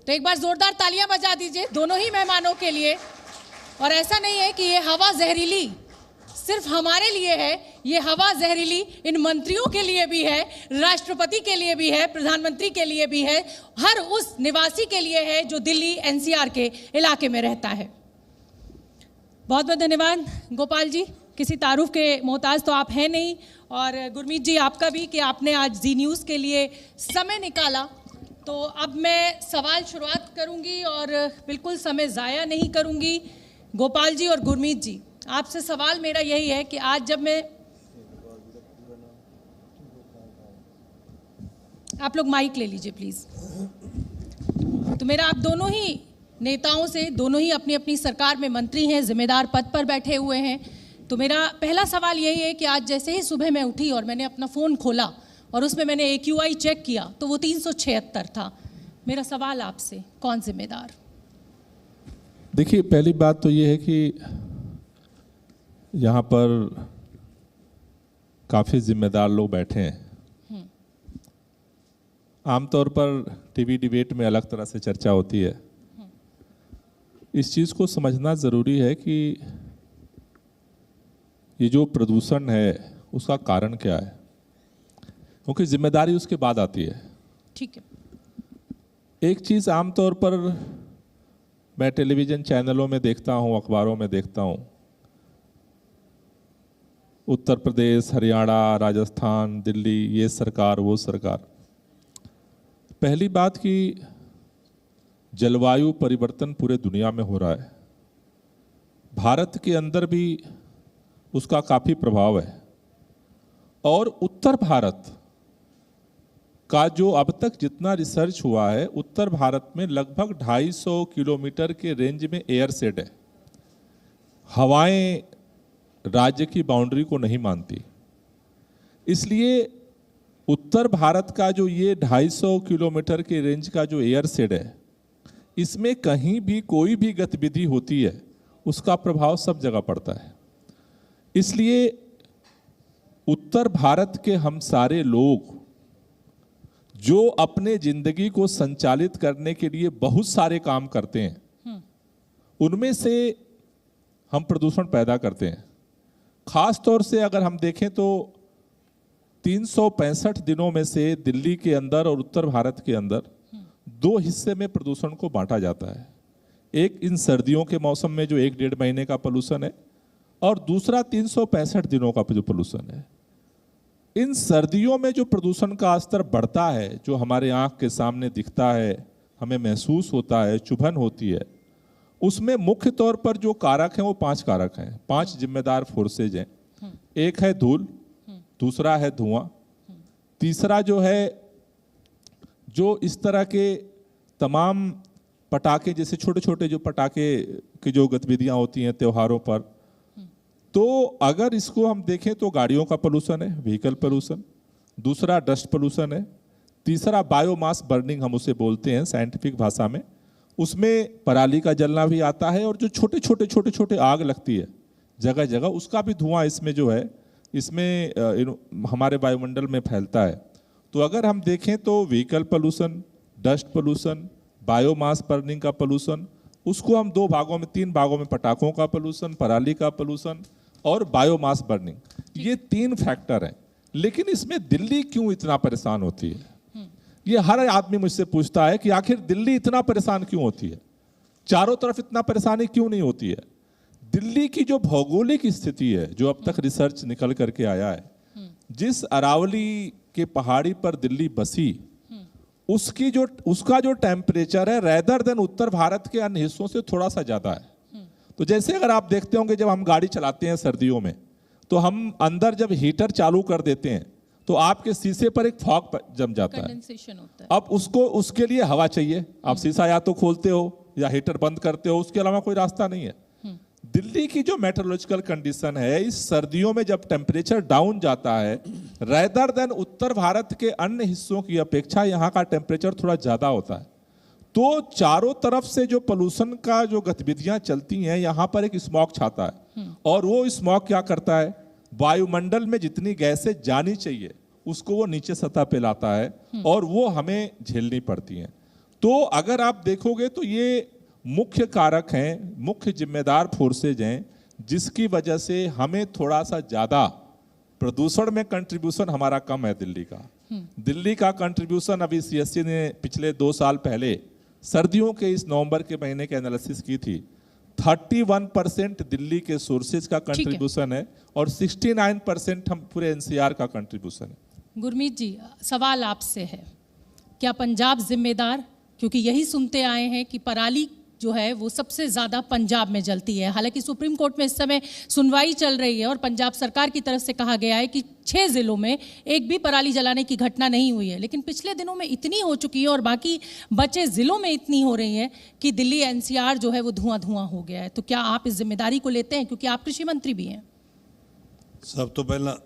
तो एक बार जोरदार तालियां बजा दीजिए दोनों ही मेहमानों के लिए। और ऐसा नहीं है कि ये हवा जहरीली सिर्फ हमारे लिए है, ये हवा जहरीली इन मंत्रियों के लिए भी है, राष्ट्रपति के लिए भी है, प्रधानमंत्री के लिए भी है, हर उस निवासी के लिए है जो दिल्ली एनसीआर के इलाके में रहता है। बहुत बहुत धन्यवाद गोपाल जी, किसी तारुफ के मोहताज तो आप हैं नहीं। और गुरमीत जी आपका भी कि आपने आज जी न्यूज़ के लिए समय निकाला। तो अब मैं सवाल शुरुआत करूंगी और बिल्कुल समय ज़ाया नहीं करूंगी। गोपाल जी और गुरमीत जी, आपसे सवाल मेरा यही है कि आज जब मैं, आप लोग माइक ले लीजिए प्लीज़। तो मेरा आप दोनों ही नेताओं से, दोनों ही अपनी अपनी सरकार में मंत्री हैं, जिम्मेदार पद पर बैठे हुए हैं, तो मेरा पहला सवाल यही है कि आज जैसे ही सुबह मैं उठी और मैंने अपना फ़ोन खोला और उसमें मैंने AQI चेक किया तो वो 376 था। मेरा सवाल आपसे, कौन जिम्मेदार? देखिए, पहली बात तो ये है कि यहाँ पर काफ़ी जिम्मेदार लोग बैठे हैं। आमतौर पर टीवी डिबेट में अलग तरह से चर्चा होती है। इस चीज़ को समझना ज़रूरी है कि ये जो प्रदूषण है उसका कारण क्या है, क्योंकि जिम्मेदारी उसके बाद आती है। ठीक है। एक चीज़ आमतौर पर मैं टेलीविज़न चैनलों में देखता हूँ, अखबारों में देखता हूँ, उत्तर प्रदेश, हरियाणा, राजस्थान, दिल्ली, ये सरकार वो सरकार। पहली बात कि जलवायु परिवर्तन पूरे दुनिया में हो रहा है, भारत के अंदर भी उसका काफ़ी प्रभाव है। और उत्तर भारत का जो अब तक जितना रिसर्च हुआ है, उत्तर भारत में लगभग 250 किलोमीटर के रेंज में एयर शेड है। हवाएं राज्य की बाउंड्री को नहीं मानती, इसलिए उत्तर भारत का जो ये 250 किलोमीटर के रेंज का जो एयर शेड है, इसमें कहीं भी कोई भी गतिविधि होती है उसका प्रभाव सब जगह पड़ता है। इसलिए उत्तर भारत के हम सारे लोग जो अपने जिंदगी को संचालित करने के लिए बहुत सारे काम करते हैं, उनमें से हम प्रदूषण पैदा करते हैं। खास तौर से अगर हम देखें तो 365 दिनों में से दिल्ली के अंदर और उत्तर भारत के अंदर दो हिस्से में प्रदूषण को बांटा जाता है। एक इन सर्दियों के मौसम में जो 1-1.5 महीने का पोल्यूशन है, और दूसरा 365 दिनों का जो पोल्यूशन है। इन सर्दियों में जो प्रदूषण का स्तर बढ़ता है, जो हमारे आंख के सामने दिखता है, हमें महसूस होता है, चुभन होती है, उसमें मुख्य तौर पर जो कारक हैं वो 5 कारक हैं, 5 जिम्मेदार फोर्सेज हैं। एक है धूल, दूसरा है धुआं, तीसरा जो है जो इस तरह के तमाम पटाखे, जैसे छोटे छोटे जो पटाखे की जो गतिविधियां होती हैं त्योहारों पर, तो अगर इसको हम देखें तो गाड़ियों का पोल्यूशन है, व्हीकल पोल्यूशन, दूसरा डस्ट पोल्यूशन है, तीसरा बायोमास बर्निंग हम उसे बोलते हैं साइंटिफिक भाषा में, उसमें पराली का जलना भी आता है, और जो छोटे छोटे आग लगती है जगह जगह, उसका भी धुआं इसमें जो है इसमें हमारे वायुमंडल में फैलता है। तो अगर हम देखें तो vehicle pollution, dust pollution, biomass burning का पोल्यूशन, उसको हम 2 भागों में, 3 भागों में, पटाखों का पोल्यूशन, पराली का पोल्यूशन और बायोमास बर्निंग, ये 3 फैक्टर हैं। लेकिन इसमें दिल्ली क्यों इतना परेशान होती है, ये हर आदमी मुझसे पूछता है कि आखिर दिल्ली इतना परेशान क्यों होती है, चारों तरफ इतना परेशानी क्यों नहीं होती है। दिल्ली की जो भौगोलिक स्थिति है, जो अब तक रिसर्च निकल करके आया है, जिस अरावली के पहाड़ी पर दिल्ली बसी, उसका जो टेम्परेचर है रेदर देन उत्तर भारत के अन्य हिस्सों से थोड़ा सा ज्यादा है। तो जैसे अगर आप देखते होंगे जब हम गाड़ी चलाते हैं सर्दियों में, तो हम अंदर जब हीटर चालू कर देते हैं तो आपके शीशे पर एक फॉग जम जाता है। अब उसके लिए हवा चाहिए, आप शीशा या तो खोलते हो या हीटर बंद करते हो, उसके अलावा कोई रास्ता नहीं है। दिल्ली की जो मेट्रोलॉजिकल कंडीशन है, इस सर्दियों में जब टेम्परेचर डाउन जाता है, रेदर देन उत्तर भारत के अन्य हिस्सों की अपेक्षा यहाँ का टेम्परेचर थोड़ा ज्यादा होता है। तो चारों तरफ से जो पोल्यूशन का जो गतिविधियां चलती हैं, यहाँ पर एक स्मॉग छाता है, और वो स्मॉग क्या करता है, वायुमंडल में जितनी गैसें जानी चाहिए उसको वो नीचे सतह पे लाता है, और वो हमें झेलनी पड़ती हैं। तो अगर आप देखोगे तो ये मुख्य कारक हैं, मुख्य जिम्मेदार फोर्सेज हैं, जिसकी वजह से हमें थोड़ा सा ज़्यादा प्रदूषण में कंट्रीब्यूशन हमारा कम है दिल्ली का। दिल्ली का कंट्रीब्यूशन अभी सीएससी ने पिछले 2 साल पहले सर्दियों के इस नवंबर के महीने के एनालिसिस की थी। 31% दिल्ली के सोर्सेज का कंट्रीब्यूशन है और 69% हम पूरे एनसीआर का कंट्रीब्यूशन है। गुरमीत जी, सवाल आपसे है, क्या पंजाब जिम्मेदार, क्योंकि यही सुनते आए हैं कि पराली जो है वो सबसे ज़्यादा पंजाब में जलती है। हालांकि सुप्रीम कोर्ट में इस समय सुनवाई चल रही है और पंजाब सरकार की तरफ से कहा गया है कि 6 जिलों में एक भी पराली जलाने की घटना नहीं हुई है, लेकिन पिछले दिनों में इतनी हो चुकी है और बाकी बचे जिलों में इतनी हो रही है कि दिल्ली एनसीआर जो है वो धुआं धुआं हो गया है। तो क्या आप इस जिम्मेदारी को लेते हैं, क्योंकि आप कृषि मंत्री भी हैं? सब तो पहला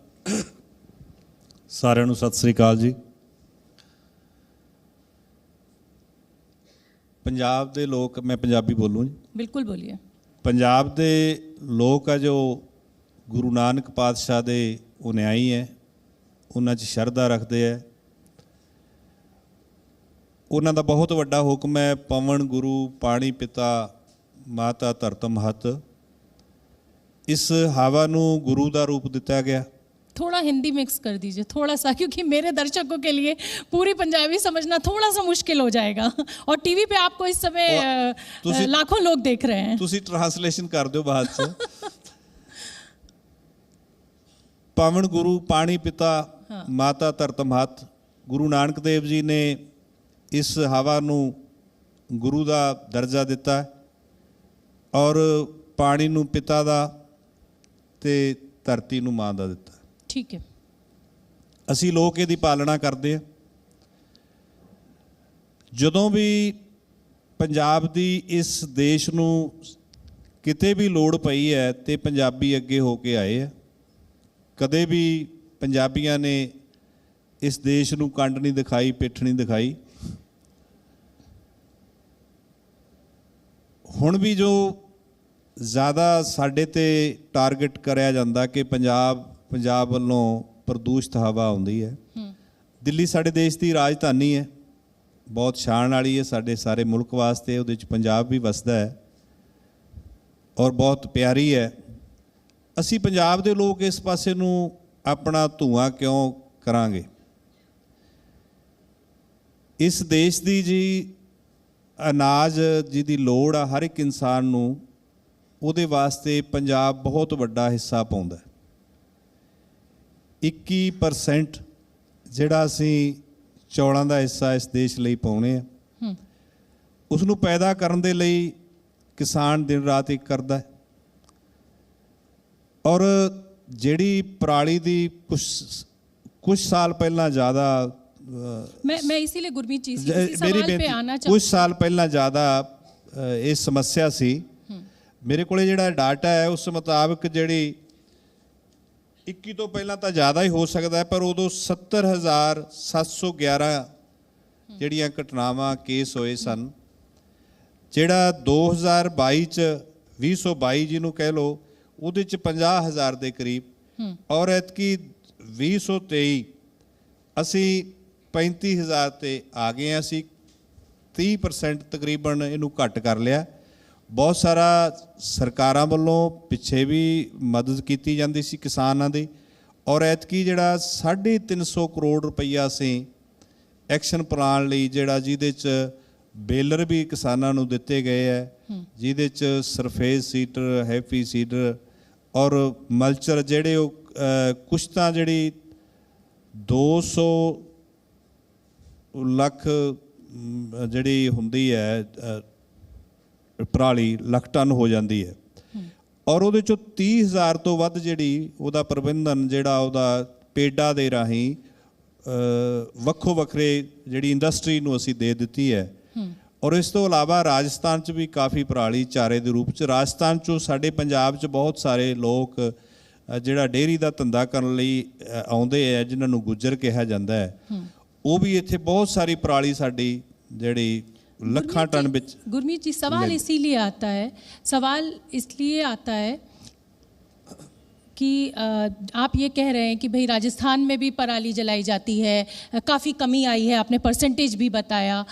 साਰਿਆਂ ਨੂੰ सत श्री अकाल जी। ਪੰਜਾਬ ਦੇ ਲੋਕ, मैं पंजाबी बोलूँ जी। बिल्कुल बोलिए। ਪੰਜਾਬ ਦੇ ਲੋਕ ਆ ਜੋ ਗੁਰੂ ਨਾਨਕ ਪਾਤਸ਼ਾਹ ਦੇ ਅਨੁਯਾਈ ਹੈ, ਉਹਨਾਂ 'ਚ ਸ਼ਰਧਾ ਰੱਖਦੇ ਹੈ। ਉਹਨਾਂ ਦਾ ਬਹੁਤ ਵੱਡਾ ਹੁਕਮ ਹੈ, ਪਵਨ ਗੁਰੂ ਪਾਣੀ ਪਿਤਾ ਮਾਤਾ ਧਰਤ ਮਹਤ। ਇਸ ਹਵਾ ਨੂੰ ਗੁਰੂ ਦਾ ਰੂਪ ਦਿੱਤਾ ਗਿਆ। थोड़ा हिंदी मिक्स कर दीजिए, थोड़ा सा, क्योंकि मेरे दर्शकों के लिए पूरी पंजाबी समझना थोड़ा सा मुश्किल हो जाएगा और टीवी पे आपको इस समय लाखों लोग देख रहे हैं। ਤੁਸੀਂ ट्रांसलेशन कर दो बाद से। पावन गुरु पानी पिता माता धरत महत। गुरु नानक देव जी ने इस हवा ਨੂੰ ਗੁਰੂ ਦਾ ਦਰਜਾ ਦਿੱਤਾ ਔਰ ਪਾਣੀ ਨੂੰ ਪਿਤਾ ਦਾ ਤੇ ਧਰਤੀ ਨੂੰ ਮਾਂ ਦਾ ਦਿੱਤਾ। ठीक है। ਅਸੀਂ ਲੋਕ ਇਹਦੀ ਪਾਲਣਾ ਕਰਦੇ ਆ। ਜਦੋਂ ਵੀ ਪੰਜਾਬ ਦੀ ਇਸ ਦੇਸ਼ ਨੂੰ ਕਿਤੇ ਵੀ ਲੋੜ ਪਈ ਹੈ ਤੇ ਪੰਜਾਬੀ ਅੱਗੇ ਹੋ ਕੇ ਆਏ ਆ। ਕਦੇ ਵੀ ਪੰਜਾਬੀਆਂ ਨੇ ਇਸ ਦੇਸ਼ ਨੂੰ ਕੰਡ ਨਹੀਂ ਦਿਖਾਈ, ਪਿੱਠ ਨਹੀਂ ਦਿਖਾਈ। ਹੁਣ ਵੀ ਜੋ ਜ਼ਿਆਦਾ ਸਾਡੇ ਤੇ ਟਾਰਗੇਟ ਕਰਿਆ ਜਾਂਦਾ ਕਿ ਪੰਜਾਬ ਵੱਲੋਂ ਪ੍ਰਦੂਸ਼ਿਤ ਹਵਾ ਆਉਂਦੀ ਹੈ। ਦਿੱਲੀ ਸਾਡੇ ਦੇਸ਼ ਦੀ ਰਾਜਧਾਨੀ ਹੈ, ਬਹੁਤ ਸ਼ਾਨ ਵਾਲੀ ਹੈ ਸਾਡੇ ਸਾਰੇ ਮੁਲਕ ਵਾਸਤੇ। ਉਹਦੇ 'ਚ ਪੰਜਾਬ ਵੀ ਵਸਦਾ ਹੈ ਔਰ ਬਹੁਤ ਪਿਆਰੀ ਹੈ। ਅਸੀਂ ਪੰਜਾਬ ਦੇ ਲੋਕ ਇਸ ਪਾਸੇ ਨੂੰ ਆਪਣਾ ਧੂਆਂ ਕਿਉਂ ਕਰਾਂਗੇ? ਇਸ ਦੇਸ਼ ਦੀ ਜੀ ਅਨਾਜ ਜਿਹਦੀ ਲੋੜ ਆ ਹਰ ਇੱਕ ਇਨਸਾਨ ਨੂੰ, ਉਹਦੇ ਵਾਸਤੇ ਪੰਜਾਬ ਬਹੁਤ ਵੱਡਾ ਹਿੱਸਾ ਪਾਉਂਦਾ ਹੈ। 21% ਜਿਹੜਾ ਅਸੀਂ ਚੌਲਾਂ ਦਾ ਹਿੱਸਾ ਇਸ ਦੇਸ਼ ਲਈ ਪਾਉਣੇ ਆ, ਉਸ ਨੂੰ ਪੈਦਾ ਕਰਨ ਦੇ ਲਈ ਕਿਸਾਨ ਦਿਨ ਰਾਤ ਇੱਕ ਕਰਦਾ ਹੈ। ਔਰ ਜਿਹੜੀ ਪਰਾਲੀ ਦੀ ਕੁਝ ਸਾਲ ਪਹਿਲਾਂ ਜ਼ਿਆਦਾ मैं इसीलिए गुरमीत जी इसी सवाल पे आना चाहूँ। कुछ साल पहला ज़्यादा ये समस्या सी। मेरे को ਜਿਹੜਾ ਡਾਟਾ ਹੈ ਉਸ ਮੁਤਾਬਕ ਜਿਹੜੀ 21 ਤੋਂ ਪਹਿਲਾਂ ਤਾਂ ਜ਼ਿਆਦਾ ਹੀ ਹੋ ਸਕਦਾ ਹੈ, ਪਰ ਉਦੋਂ 70,711 ਜਿਹੜੀਆਂ ਘਟਨਾਵਾਂ ਕੇਸ ਹੋਏ ਸਨ। ਜਿਹੜਾ 2022 ਚ 2022 ਜਿਹਨੂੰ ਕਹਿ ਲਓ, ਉਹਦੇ ਚ 50,000 ਦੇ ਕਰੀਬ। ਔਰ ਐਤਕੀ 2023 ਅਸੀਂ 35,000 ਤੇ ਆ ਗਏ ਹਾਂ। ਅਸੀਂ 30% ਤਕਰੀਬਨ ਇਹਨੂੰ ਘੱਟ ਕਰ ਲਿਆ। ਬਹੁਤ ਸਾਰਾ ਸਰਕਾਰਾਂ ਵੱਲੋਂ ਪਿੱਛੇ ਵੀ ਮਦਦ ਕੀਤੀ ਜਾਂਦੀ ਸੀ ਕਿਸਾਨਾਂ ਦੀ। ਔਰ ਐਤਕੀ ਜਿਹੜਾ 350 ਕਰੋੜ ਰੁਪਈਆ ਅਸੀਂ ਐਕਸ਼ਨ ਪਲਾਨ ਲਈ, ਜਿਹੜਾ ਜਿਹਦੇ 'ਚ ਬੇਲਰ ਵੀ ਕਿਸਾਨਾਂ ਨੂੰ ਦਿੱਤੇ ਗਏ ਹੈ, ਜਿਹਦੇ 'ਚ ਸਰਫੇਸ ਸੀਡਰ, ਹੈਪੀ ਸੀਡਰ ਔਰ ਮਲਚਰ, ਜਿਹੜੇ ਉਹ ਕੁਛ ਤਾਂ ਜਿਹੜੀ 200 ਲੱਖ ਜਿਹੜੀ ਹੁੰਦੀ ਹੈ ਪਰਾਲੀ, ਲੱਖ ਟਨ ਹੋ ਜਾਂਦੀ ਹੈ। ਔਰ ਉਹਦੇ 'ਚੋਂ 30,000 ਤੋਂ ਵੱਧ ਜਿਹੜੀ ਉਹਦਾ ਪ੍ਰਬੰਧਨ ਜਿਹੜਾ ਉਹਦਾ ਪੇਡਾ ਦੇ ਰਾਹੀਂ ਵੱਖੋ ਵੱਖਰੇ ਜਿਹੜੀ ਇੰਡਸਟਰੀ ਨੂੰ ਅਸੀਂ ਦੇ ਦਿੱਤੀ ਹੈ। ਔਰ ਇਸ ਤੋਂ ਇਲਾਵਾ ਰਾਜਸਥਾਨ 'ਚ ਵੀ ਕਾਫੀ ਪਰਾਲੀ ਚਾਰੇ ਦੇ ਰੂਪ 'ਚ, ਰਾਜਸਥਾਨ 'ਚੋਂ ਸਾਡੇ ਪੰਜਾਬ 'ਚ ਬਹੁਤ ਸਾਰੇ ਲੋਕ ਜਿਹੜਾ ਡੇਅਰੀ ਦਾ ਧੰਦਾ ਕਰਨ ਲਈ ਆਉਂਦੇ ਹੈ, ਜਿਨ੍ਹਾਂ ਨੂੰ ਗੁੱਜਰ ਕਿਹਾ ਜਾਂਦਾ ਹੈ, ਉਹ ਵੀ ਇੱਥੇ ਬਹੁਤ ਸਾਰੀ ਪਰਾਲੀ ਸਾਡੀ ਜਿਹੜੀ ਲੱਖਾਂ ਟਨ ਵਿੱਚ। गुरमीत जी, सवाल इसीलिए आता है, सवाल इसलिए आता है कि आप ये कह रहे हैं कि भाई राजस्थान में भी पराली जलाई जाती है, काफ़ी कमी आई है, आपने परसेंटेज भी बताया।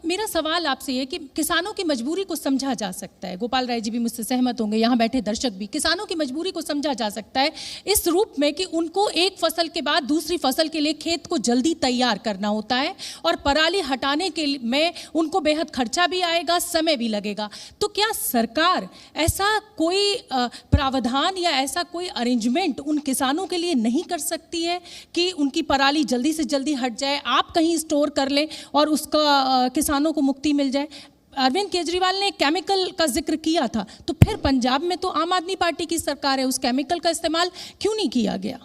मेरा सवाल आपसे ये कि किसानों की मजबूरी को समझा जा सकता है, गोपाल राय जी भी मुझसे सहमत होंगे, यहाँ बैठे दर्शक भी, किसानों की मजबूरी को समझा जा सकता है इस रूप में कि उनको एक फसल के बाद दूसरी फसल के लिए खेत को जल्दी तैयार करना होता है और पराली हटाने के में उनको बेहद खर्चा भी आएगा, समय भी लगेगा। तो क्या सरकार ऐसा कोई प्रावधान या ऐसा कोई अरेंजमेंट उन किसानों के लिए नहीं कर सकती है कि उनकी पराली जल्दी से जल्दी हट जाए, आप कहीं स्टोर कर लें और उसका किसानों को मुक्ति मिल जाए? अरविंद केजरीवाल ने केमिकल का जिक्र किया था, तो फिर पंजाब में तो आम आदमी पार्टी की सरकार है, उस केमिकल का इस्तेमाल क्यों नहीं किया गया?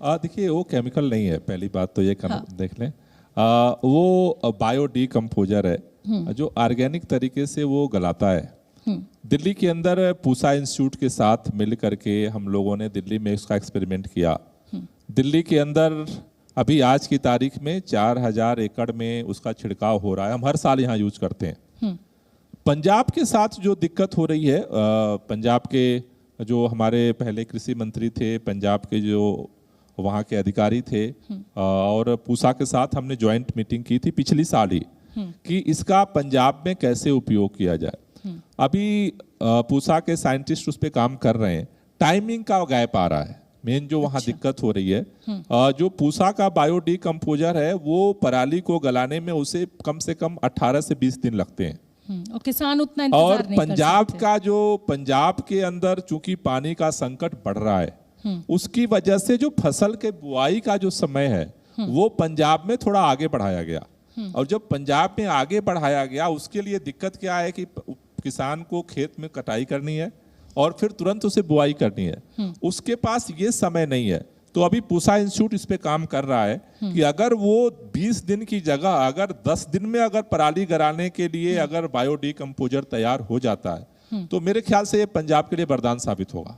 देखिए, वो केमिकल नहीं है, पहली बात तो ये देख लें। वो बायो डीकम्पोजर है जो ऑर्गेनिक तरीके से वो गलाता है। दिल्ली के अंदर पूसा इंस्टीट्यूट के साथ मिल करके हम लोगों ने दिल्ली में उसका एक्सपेरिमेंट किया। दिल्ली के अंदर अभी आज की तारीख में 4000 एकड़ में उसका छिड़काव हो रहा है, हम हर साल यहाँ यूज करते हैं। पंजाब के साथ जो दिक्कत हो रही है, पंजाब के जो हमारे पहले कृषि मंत्री थे, पंजाब के जो वहाँ के अधिकारी थे, और पूसा के साथ हमने ज्वाइंट मीटिंग की थी पिछली साल ही कि इसका पंजाब में कैसे उपयोग किया जाए। अभी पूसा के साइंटिस्ट उस पर काम कर रहे हैं, टाइमिंग का गैप आ रहा है, मेन जो वहाँ दिक्कत हो रही है। जो पूसा का बायो डीकम्पोजर है वो पराली को गलाने में उसे कम से कम 18 से 20 दिन लगते हैं और किसान उतना इंतजार और नहीं पंजाब कर का जो पंजाब के अंदर चूंकि पानी का संकट बढ़ रहा है, उसकी वजह से जो फसल के बुआई का जो समय है वो पंजाब में थोड़ा आगे बढ़ाया गया। और जब पंजाब में आगे बढ़ाया गया, उसके लिए दिक्कत क्या है कि किसान को खेत में कटाई करनी है और फिर तुरंत उसे बुआई करनी है, उसके पास ये समय नहीं है। तो अभी पूसा इंस्टीट्यूट इस पे काम कर रहा है कि अगर वो 20 दिन की जगह अगर 10 दिन में अगर पराली गलाने के लिए अगर बायो डीकम्पोजर तैयार हो जाता है तो मेरे ख्याल से ये पंजाब के लिए वरदान साबित होगा।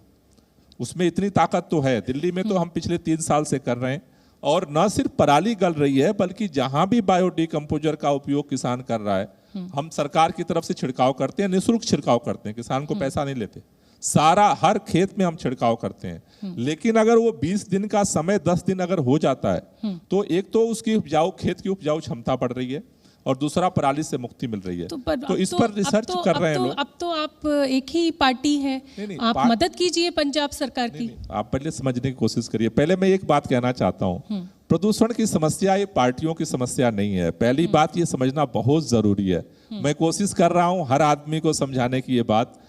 उसमें इतनी ताकत तो है। दिल्ली में तो हम पिछले 3 साल से कर रहे हैं और न सिर्फ पराली गल रही है बल्कि जहां भी बायो डीकम्पोजर का उपयोग किसान कर रहा है, हम सरकार की तरफ से छिड़काव करते हैं, निःशुल्क छिड़काव करते हैं, किसान को पैसा नहीं लेते, सारा हर खेत में हम छिड़काव करते हैं। लेकिन अगर वो 20 दिन का समय 10 दिन अगर हो जाता है तो एक तो उसकी उपजाऊ खेत की उपजाऊ क्षमता बढ़ रही है और दूसरा पराली से मुक्ति मिल रही है। तो इस पर रिसर्च कर रहे हैं लोग। अब तो आप एक ही पार्टी है, आप मदद कीजिए पंजाब सरकार की। आप पहले समझने की कोशिश करिए। पहले मैं एक बात कहना चाहता हूँ, प्रदूषण की समस्या ये पार्टियों की समस्या नहीं है, पहली बात ये समझना बहुत जरूरी है। मैं कोशिश कर रहा हूँ हर आदमी को समझाने की। ये बात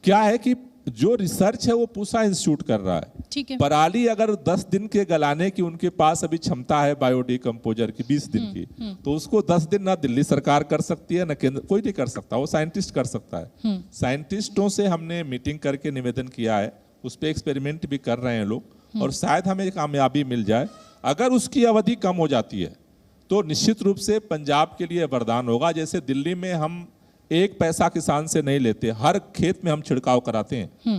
क्या है कि जो रिसर्च है वो पूसा इंस्टीट्यूट कर रहा है। ठीक है। पराली अगर 10 दिन के गलाने की उनके पास अभी क्षमता है बायो डीकम्पोजर की 20 दिन की, तो उसको 10 दिन ना दिल्ली सरकार कर सकती है ना केंद्र, कोई नहीं कर सकता, वो साइंटिस्ट कर सकता है। साइंटिस्टों से हमने मीटिंग करके निवेदन किया है, उस पर एक्सपेरिमेंट भी कर रहे हैं लोग और शायद हमें कामयाबी मिल जाए। अगर उसकी अवधि कम हो जाती है तो निश्चित रूप से पंजाब के लिए वरदान होगा। जैसे दिल्ली में हम 1 पैसा किसान से नहीं लेते, हर खेत में हम छिड़काव कराते हैं,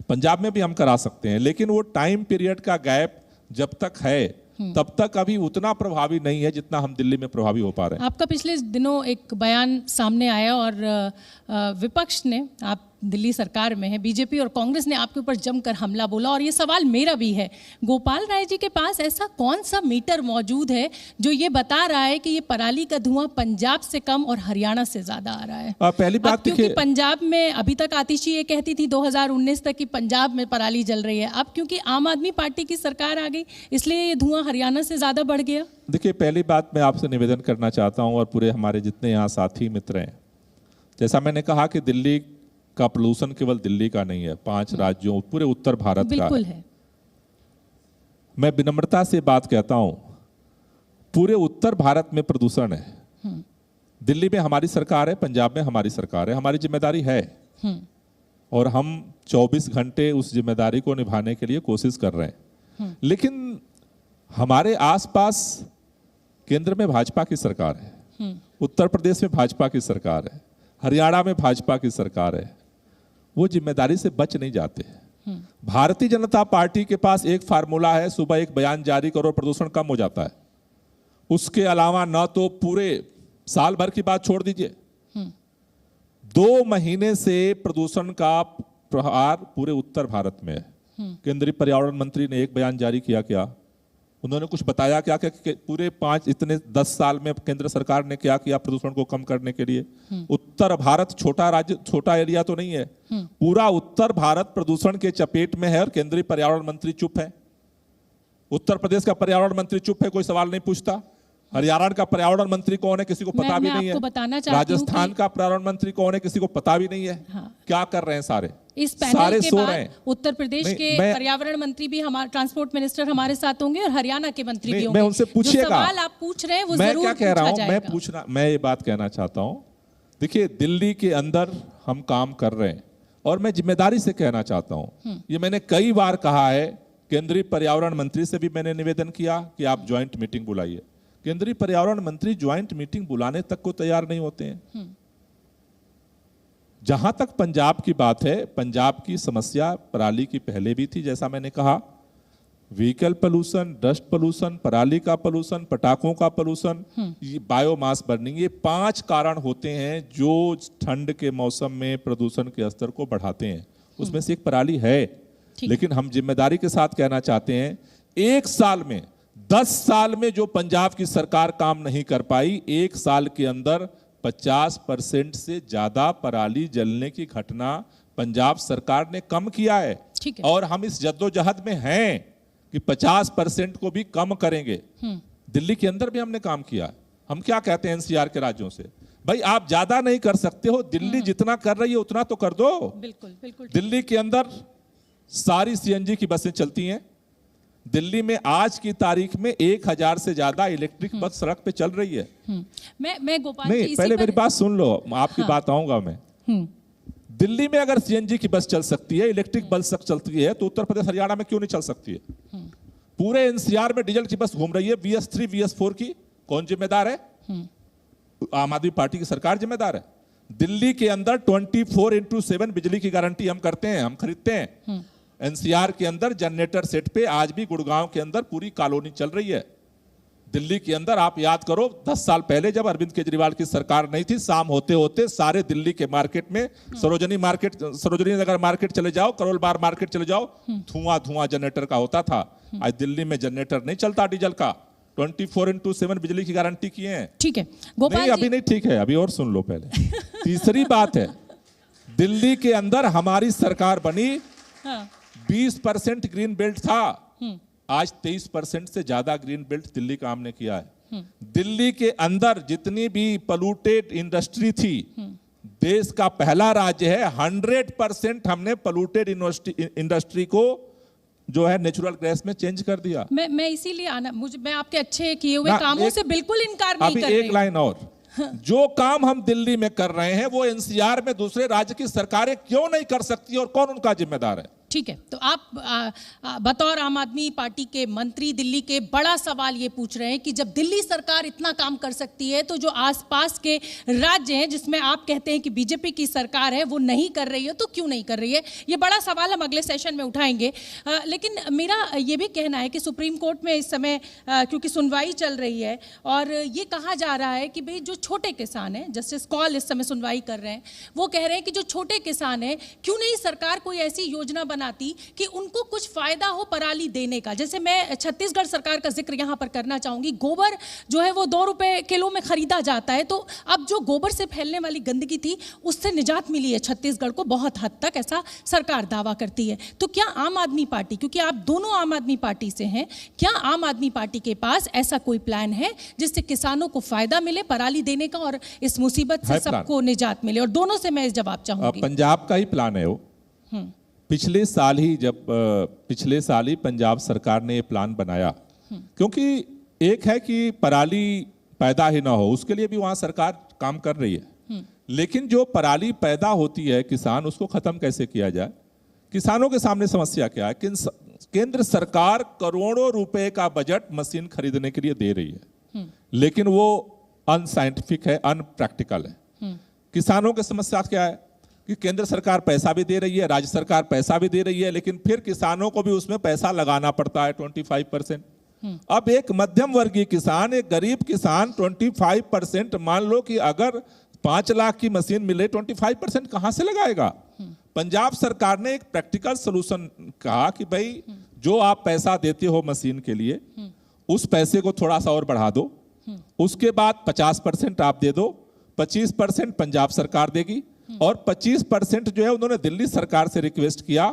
पंजाब में भी हम करा सकते हैं, लेकिन वो टाइम पीरियड का गैप जब तक है तब तक अभी उतना प्रभावी नहीं है जितना हम दिल्ली में प्रभावी हो पा रहे हैं। आपका पिछले दिनों एक बयान सामने आया और विपक्ष ने, आप दिल्ली सरकार में है, बीजेपी और कांग्रेस ने आपके ऊपर जमकर हमला बोला और ये सवाल मेरा भी है, गोपाल राय जी के पास ऐसा कौन सा मीटर मौजूद है जो ये बता रहा है कि ये पराली का धुआं पंजाब से कम और हरियाणा से ज्यादा आ रहा है? पहली बात क्योंकि पंजाब में अभी तक आतिशी ये कहती थी 2019 तक कि पंजाब में पराली जल रही है, अब क्योंकि आम आदमी पार्टी की सरकार आ गई इसलिए ये धुआं हरियाणा से ज्यादा बढ़ गया। देखिए, पहली बात मैं आपसे निवेदन करना चाहता हूं और पूरे हमारे जितने यहाँ साथी मित्र हैं, जैसा मैंने कहा कि दिल्ली का पोल्यूशन केवल दिल्ली का नहीं है, 5 राज्यों पूरे उत्तर भारत का है। मैं विनम्रता से बात कहता हूं, पूरे उत्तर भारत में प्रदूषण है। दिल्ली में हमारी सरकार है, पंजाब में हमारी सरकार है, हमारी जिम्मेदारी है और हम 24 घंटे उस जिम्मेदारी को निभाने के लिए कोशिश कर रहे हैं। लेकिन हमारे आसपास केंद्र में भाजपा की सरकार है, उत्तर प्रदेश में भाजपा की सरकार है, हरियाणा में भाजपा की सरकार है, वो जिम्मेदारी से बच नहीं जाते। भारतीय जनता पार्टी के पास एक फार्मूला है, सुबह एक बयान जारी करो प्रदूषण कम हो जाता है, उसके अलावा न तो पूरे साल भर की बात छोड़ दीजिए, 2 महीने से प्रदूषण का प्रहार पूरे उत्तर भारत में है। केंद्रीय पर्यावरण मंत्री ने एक बयान जारी किया क्या? उन्होंने कुछ बताया क्या कि पूरे 10 साल में केंद्र सरकार ने क्या किया प्रदूषण को कम करने के लिए? उत्तर भारत छोटा राज्य, छोटा एरिया तो नहीं है, पूरा उत्तर भारत प्रदूषण के चपेट में है और केंद्रीय पर्यावरण मंत्री चुप है। उत्तर प्रदेश का पर्यावरण मंत्री चुप है, कोई सवाल नहीं पूछता। हरियाणा का पर्यावरण मंत्री कौन है, किसी को पता भी नहीं है। राजस्थान का पर्यावरण मंत्री कौन है, किसी को पता भी नहीं है। क्या कर रहे हैं सारे? इस पैनल के बाद उत्तर प्रदेश के पर्यावरण मंत्री भी, हमारे ट्रांसपोर्ट मिनिस्टर हमारे साथ होंगे और हरियाणा के मंत्री भी होंगे। मैं उनसे पूछिएगा, सवाल आप पूछ रहे हैं वो मैं जरूर क्या कह रहा पूछा हूं, मैं ये बात कहना चाहता हूं। देखिए, दिल्ली के अंदर हम काम कर रहे हैं और मैं जिम्मेदारी से कहना चाहता हूं, ये मैंने कई बार कहा है, केंद्रीय पर्यावरण मंत्री से भी मैंने निवेदन किया कि आप ज्वाइंट मीटिंग बुलाइए। केंद्रीय पर्यावरण मंत्री ज्वाइंट मीटिंग बुलाने तक को तैयार नहीं होते हैं। जहां तक पंजाब की बात है, पंजाब की समस्या पराली की पहले भी थी, जैसा मैंने कहा, व्हीकल पोल्यूशन, डस्ट पोल्यूशन, पराली का पोल्यूशन, पटाखों का पोल्यूशन, बायोमास बर्निंग, ये 5 कारण होते हैं जो ठंड के मौसम में प्रदूषण के स्तर को बढ़ाते हैं। उसमें से एक पराली है। लेकिन हम जिम्मेदारी के साथ कहना चाहते हैं, 1 साल में 10 साल में जो पंजाब की सरकार काम नहीं कर पाई, 1 साल के अंदर 50% से ज्यादा पराली जलने की घटना पंजाब सरकार ने कम किया है। और हम इस जद्दोजहद में हैं कि 50% को भी कम करेंगे। दिल्ली के अंदर भी हमने काम किया। हम क्या कहते हैं एनसीआर के राज्यों से, भाई आप ज्यादा नहीं कर सकते हो, दिल्ली जितना कर रही है उतना तो कर दो। बिल्कुल बिल्कुल। दिल्ली के अंदर सारी सीएनजी की बसें चलती हैं। दिल्ली में आज की तारीख में 1000 से ज्यादा इलेक्ट्रिक बस सड़क पे चल रही है। मैं गोपाल नहीं, पहले मेरी बात सुन लो, आपकी बात आऊंगा मैं। दिल्ली में अगर सीएनजी की बस चल सकती है, इलेक्ट्रिक बस चलती है, तो उत्तर प्रदेश हरियाणा में क्यों नहीं चल सकती है? पूरे एनसीआर में डीजल की बस घूम रही है, BS3 BS4 की। कौन जिम्मेदार है? आम आदमी पार्टी की सरकार जिम्मेदार है। दिल्ली के अंदर 24/7 बिजली की गारंटी हम करते हैं, हम खरीदते हैं। एनसीआर के अंदर जनरेटर सेट पे आज भी गुड़गांव के अंदर पूरी कॉलोनी चल रही है। दिल्ली के अंदर आप याद करो, 10 साल पहले जब अरविंद केजरीवाल की सरकार नहीं थी, शाम होते होते सारे दिल्ली के मार्केट में, सरोजनी नगर मार्केट चले जाओ, करोल बाग मार्केट चले जाओ, धुआं जनरेटर का होता था। आज दिल्ली में जनरेटर नहीं चलता डीजल का। 24/7 बिजली की गारंटी किए हैं। ठीक है गोपाल नहीं, अभी नहीं ठीक है, अभी और सुन लो पहले। तीसरी बात है, दिल्ली के अंदर हमारी सरकार बनी, 20% ग्रीन बेल्ट था, आज 23% से ज्यादा ग्रीन बेल्ट दिल्ली काम ने किया है। दिल्ली के अंदर जितनी भी पोल्यूटेड इंडस्ट्री थी, देश का पहला राज्य है, 100% हमने पोल्यूटेड इंडस्ट्री को जो है नेचुरल गैस में चेंज कर दिया। मैं इसीलिए मैं आपके अच्छे किए हुए कामों से बिल्कुल इनकार नहीं कर रही। एक लाइन और, जो काम हम दिल्ली में कर रहे हैं वो एनसीआर में दूसरे राज्य की सरकारें क्यों नहीं कर सकती और कौन उनका जिम्मेदार है? ठीक है, तो आप बतौर आम आदमी पार्टी के मंत्री दिल्ली के बड़ा सवाल ये पूछ रहे हैं कि जब दिल्ली सरकार इतना काम कर सकती है, तो जो आसपास के राज्य हैं जिसमें आप कहते हैं कि बीजेपी की सरकार है वो नहीं कर रही है, तो क्यों नहीं कर रही है? ये बड़ा सवाल हम अगले सेशन में उठाएंगे। लेकिन मेरा ये भी कहना है कि सुप्रीम कोर्ट में इस समय क्योंकि सुनवाई चल रही है और ये कहा जा रहा है कि भाई जो छोटे किसान हैं, जस्टिस कौल इस समय सुनवाई कर रहे हैं, वो कह रहे हैं कि जो छोटे किसान हैं, क्यों नहीं सरकार कोई ऐसी योजना बनाती कि उनको कुछ फायदा हो पराली देने का। जैसे मैं छत्तीसगढ़ सरकार का जिक्र यहां पर करना चाहूंगी। गोबर जो है वो 2 रुपए किलो में खरीदा जाता है, तो अब जो गोबर से फैलने वाली गंदगी थी उससे निजात मिली है छत्तीसगढ़ को बहुत हद तक, ऐसा सरकार दावा करती है। तो क्या आम आदमी पार्टी, क्योंकि आप दोनों आम आदमी पार्टी से हैं, क्या आम आदमी पार्टी के पास ऐसा कोई प्लान है जिससे किसानों को फायदा मिले पराली देने का और इस मुसीबत से सबको निजात मिले? और दोनों से मैं इस जवाब चाहूंगी। पंजाब का ही प्लान है वो। पिछले साल ही पंजाब सरकार ने ये प्लान बनाया, क्योंकि एक है कि पराली पैदा ही ना हो, उसके लिए भी वहां सरकार काम कर रही है। लेकिन जो पराली पैदा होती है किसान, उसको खत्म कैसे किया जाए? किसानों के सामने समस्या क्या है? केंद्र सरकार करोड़ों रुपए का बजट मशीन खरीदने के लिए दे रही है, लेकिन वो अनसाइंटिफिक है, अनप्रैक्टिकल है। किसानों की समस्या क्या है कि केंद्र सरकार पैसा भी दे रही है, राज्य सरकार पैसा भी दे रही है, लेकिन फिर किसानों को भी उसमें पैसा लगाना पड़ता है 25%। अब एक मध्यम वर्गीय किसान, एक गरीब किसान 25%, मान लो कि अगर 5 लाख की मशीन मिले, 25% कहां से लगाएगा? पंजाब सरकार ने एक प्रैक्टिकल सॉल्यूशन कहा कि भाई जो आप पैसा देते हो मशीन के लिए उस पैसे को थोड़ा सा और बढ़ा दो, उसके बाद 50% आप दे दो, 25% पंजाब सरकार देगी और 25% जो है उन्होंने दिल्ली सरकार से रिक्वेस्ट किया।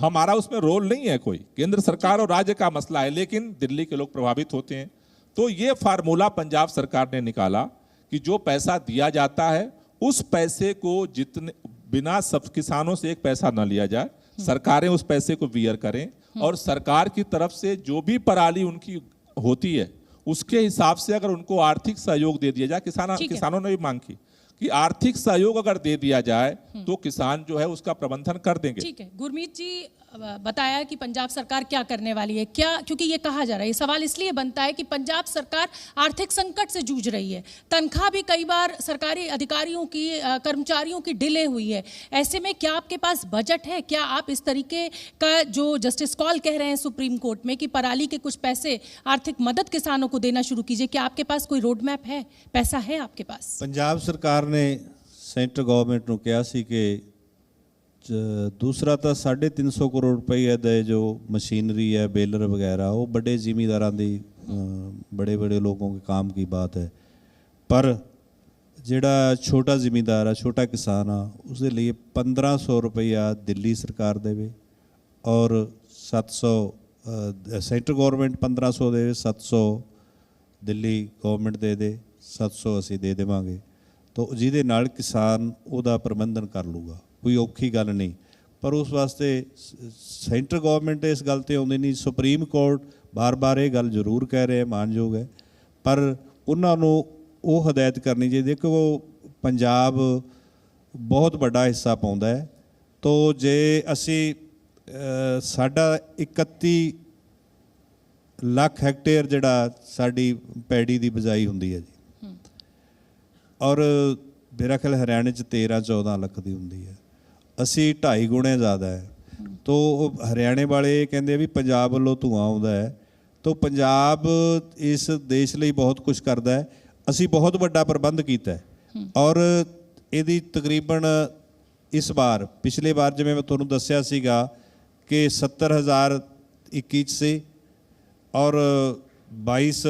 हमारा उसमें रोल नहीं है, कोई केंद्र सरकार और राज्य का मसला है, लेकिन दिल्ली के लोग प्रभावित होते हैं। तो ये फार्मूला पंजाब सरकार ने निकाला कि जो पैसा दिया जाता है उस पैसे को जितने बिना सब किसानों से एक पैसा ना लिया जाए, सरकारें उस पैसे को बियर करें और सरकार की तरफ से जो भी पराली उनकी होती है उसके हिसाब से अगर उनको आर्थिक सहयोग दे दिया जाए। किसानों ने भी मांग की कि आर्थिक सहयोग अगर दे दिया जाए तो किसान जो है उसका प्रबंधन कर देंगे। ठीक है, गुरमीत जी बताया कि पंजाब सरकार क्या करने वाली है, क्या, क्योंकि ये कहा जा रहा है, ये सवाल इसलिए बनता है कि पंजाब सरकार आर्थिक संकट से जूझ रही है, तनख्वाह भी कई बार सरकारी अधिकारियों की, कर्मचारियों की डिले हुई है। ऐसे में क्या आपके पास बजट है? क्या आप इस तरीके का जो जस्टिस कॉल कह रहे हैं सुप्रीम कोर्ट में कि पराली के कुछ पैसे आर्थिक मदद किसानों को देना शुरू कीजिए, क्या आपके पास कोई रोड मैप है, पैसा है आपके पास? पंजाब सरकार ने सेंट्रल गवर्नमेंट ਨੂੰ ਕਿਹਾ ਸੀ ਕਿ दूसरा तो 350 करोड़ रुपये दे जो मशीनरी है, बेलर वगैरह, वो बड़े जिमीदारां दी, बड़े बड़े लोगों के काम की बात है, पर जिहड़ा छोटा जिमीदार है, छोटा किसान आ, उसके लिए 1500 रुपया दिल्ली सरकार देवे और 700 सेंट्रल गवर्नमेंट 1500 देवे, 700 दिल्ली गवर्नमेंट दे दे, 700 असीं दे देवांगे। तो जिहदे नाल किसान उहदा प्रबंधन कर लूगा, कोई औखी गल नहीं। पर उस वास्ते सेंट्रल गवर्नमेंट इस गल ते आउंदी नहीं। सुप्रीम कोर्ट बार बार ये गल जरूर कह रहे, मानयोग है, पर उन्होंने वो हदायत करनी चाहिए कि वो पंजाब बहुत बड़ा हिस्सा पाउंदा है। तो जे असी साडा 31 लाख हैक्टेयर जिहड़ा साडी पैड़ी दी बिजाई हुंदी है जी, और मेरा ख्याल हरियाणे 13-14 लाख की होंगी है, असी 2.5 गुणे ज़्यादा है। तो हरियाणे वाले कहते हैं भी पंजाब वालों धुआं आता है, तो पंजाब इस देश लिए बहुत कुछ करता है। असी बहुत बड़ा प्रबंध किया है और यदि तकरीबन इस बार, पिछले बार जिवें मैं तुहानूं दस्सिया सीगा कि 70,000 21 से और 22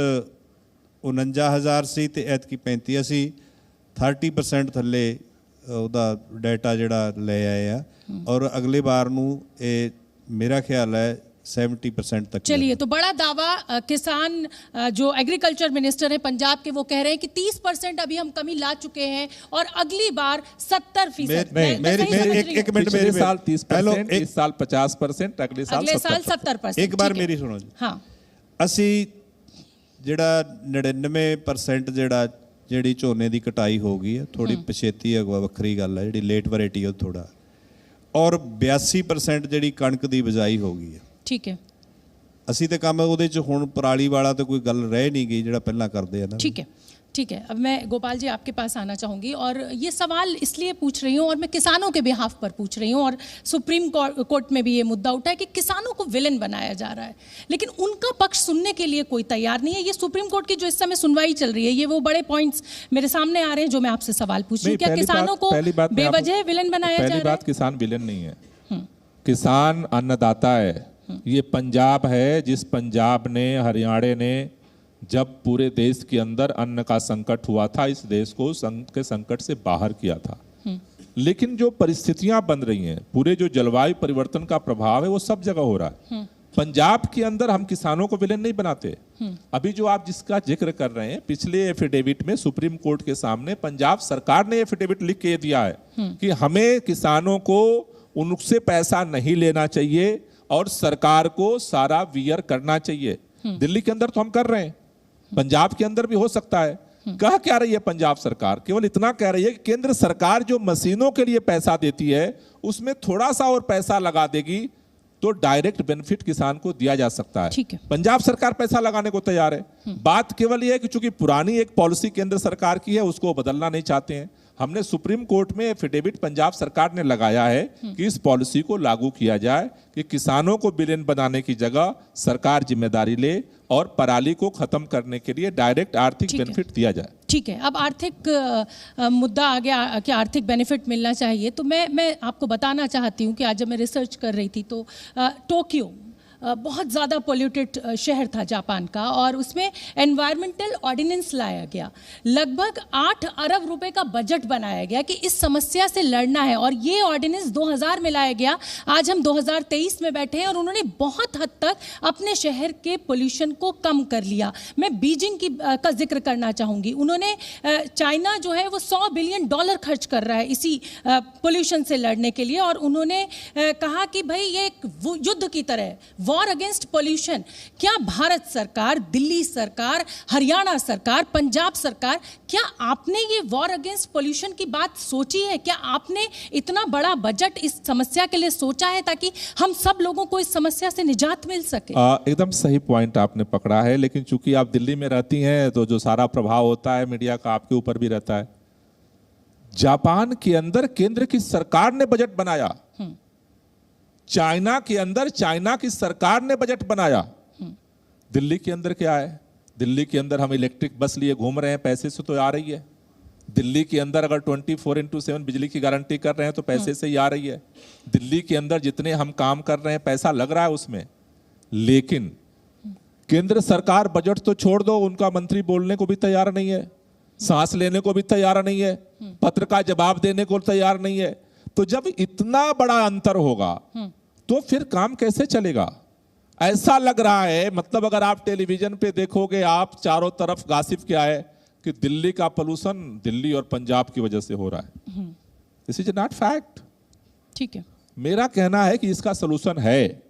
49,000 सी ते ऐतकी 35। असी 30% थले ਉਹਦਾ ਡਾਟਾ ਜਿਹੜਾ ਲੈ ਆਏ ਆ और अगले बार ਨੂੰ ਇਹ मेरा ख्याल है 70% तक। चलिए, तो बड़ा दावा किसान जो एग्रीकल्चर मिनिस्टर है पंजाब के, वो कह रहे हैं कि 30% अभी हम कमी ला चुके हैं और अगली बार 70%। एक मिनट, मेरे साल 30%, इस साल 50%, अगले साल 70%। एक बार मेरी सुनो जी। हाँ, ਅਸੀਂ ਜਿਹੜਾ 99% ਜਿਹੜੀ ਝੋਨੇ ਦੀ ਕਟਾਈ ਹੋ ਗਈ ਹੈ, ਥੋੜੀ ਪਛੇਤੀ ਹੈ, ਵੱਖਰੀ ਗੱਲ ਹੈ, ਜਿਹੜੀ ਲੇਟ ਵੈਰਾਈਟੀ ਹੈ ਥੋੜਾ, ਔਰ 82% ਜਿਹੜੀ ਕਣਕ ਦੀ ਬਿਜਾਈ ਹੋ ਗਈ ਹੈ। ठीक है, ਅਸੀਂ ਤੇ ਕੰਮ ਉਹਦੇ ਚ ਹੁਣ ਪਰਾਲੀ ਵਾਲਾ ਤੇ ਕੋਈ ਗੱਲ ਰਹਿ ਨਹੀਂ ਗਈ ਜਿਹੜਾ ਪਹਿਲਾਂ ਕਰਦੇ ਆ ਨਾ। ठीक है, ठीक है। अब मैं गोपाल जी आपके पास आना चाहूँगी और ये सवाल इसलिए पूछ रही हूँ और मैं किसानों के बिहाफ पर पूछ रही हूँ, और सुप्रीम कोर्ट में भी ये मुद्दा उठा है कि किसानों को विलेन बनाया जा रहा है, लेकिन उनका पक्ष सुनने के लिए कोई तैयार नहीं है। ये सुप्रीम कोर्ट की जो इस समय सुनवाई चल रही है, ये वो बड़े पॉइंट्स मेरे सामने आ रहे हैं जो मैं आपसे सवाल पूछ रही हूँ। क्या किसानों को बेवजह विलेन बनाया जा रहा है? पहली बात, किसान विलेन नहीं है, किसान अन्नदाता है। ये पंजाब है, जिस पंजाब ने, हरियाणा ने, जब पूरे देश के अंदर अन्न का संकट हुआ था, इस देश को के संकट से बाहर किया था। लेकिन जो परिस्थितियां बन रही हैं, पूरे जो जलवायु परिवर्तन का प्रभाव है, वो सब जगह हो रहा है। पंजाब के अंदर हम किसानों को विलेन नहीं बनाते। अभी जो आप जिसका जिक्र कर रहे हैं, पिछले एफिडेविट में सुप्रीम कोर्ट के सामने पंजाब सरकार ने एफिडेविट लिख के दिया है कि हमें किसानों को उनसे पैसा नहीं लेना चाहिए और सरकार को सारा वियर करना चाहिए। दिल्ली के अंदर तो हम कर रहे हैं, पंजाब के अंदर भी हो सकता है। कह क्या रही है पंजाब सरकार? केवल इतना कह रही है कि केंद्र सरकार जो मशीनों के लिए पैसा देती है उसमें थोड़ा सा और पैसा लगा देगी तो डायरेक्ट बेनिफिट किसान को दिया जा सकता है। ठीक है, पंजाब सरकार पैसा लगाने को तैयार है। बात केवल यह है कि चूंकि पुरानी एक पॉलिसी केंद्र सरकार की है, उसको बदलना नहीं चाहते हैं। हमने सुप्रीम कोर्ट में एफिडेविट पंजाब सरकार ने लगाया है कि इस पॉलिसी को लागू किया जाए कि किसानों को विलेन बनाने की जगह सरकार जिम्मेदारी ले और पराली को खत्म करने के लिए डायरेक्ट आर्थिक बेनिफिट दिया जाए। ठीक है, अब आर्थिक मुद्दा आ गया कि आर्थिक बेनिफिट मिलना चाहिए। तो मैं आपको बताना चाहती हूँ कि आज जब मैं रिसर्च कर रही थी तो टोक्यो बहुत ज़्यादा पोल्यूटेड शहर था जापान का, और उसमें एनवायरमेंटल ऑर्डिनेंस लाया गया। लगभग 8 अरब रुपए का बजट बनाया गया कि इस समस्या से लड़ना है, और ये ऑर्डिनेंस 2000 में लाया गया। आज हम 2023 में बैठे हैं और उन्होंने बहुत हद तक अपने शहर के पोल्यूशन को कम कर लिया। मैं बीजिंग का जिक्र करना चाहूँगी। उन्होंने चाइना जो है वो $100 बिलियन खर्च कर रहा है इसी पोल्यूशन से लड़ने के लिए, और उन्होंने कहा कि भाई ये एक युद्ध की तरह है, वॉर अगेंस्ट पोल्यूशन। क्या भारत सरकार, दिल्ली सरकार, हरियाणा सरकार, पंजाब सरकार, क्या आपने ये वॉर अगेंस्ट पोल्यूशन की बात सोची है? क्या आपने इतना बड़ा बजट इस समस्या के लिए सोचा है ताकि हम सब लोगों को इस समस्या से निजात मिल सके? एकदम सही पॉइंट आपने पकड़ा है, लेकिन चूंकि आप दिल्ली में रहती हैं तो जो सारा प्रभाव होता है मीडिया का आपके ऊपर भी रहता है। जापान के अंदर केंद्र की सरकार ने बजट बनाया, चाइना के अंदर चाइना की सरकार ने बजट बनाया। दिल्ली के अंदर क्या है? दिल्ली के अंदर हम इलेक्ट्रिक बस लिए घूम रहे हैं, पैसे से तो आ रही है। दिल्ली के अंदर अगर 24/7 बिजली की गारंटी कर रहे हैं तो पैसे से ही आ रही है। दिल्ली के अंदर जितने हम काम कर रहे हैं पैसा लग रहा है उसमें, लेकिन केंद्र सरकार बजट तो छोड़ दो, उनका मंत्री बोलने को भी तैयार नहीं है, सांस लेने को भी तैयार नहीं है, पत्र का जवाब देने को तैयार नहीं है। तो जब इतना बड़ा अंतर होगा तो फिर काम कैसे चलेगा? ऐसा लग रहा है, मतलब अगर आप टेलीविजन पे देखोगे, आप चारों तरफ गासिप क्या है कि दिल्ली का पोल्यूशन दिल्ली और पंजाब की वजह से हो रहा है। This is not fact. ठीक है, मेरा कहना है कि इसका सोल्यूशन है।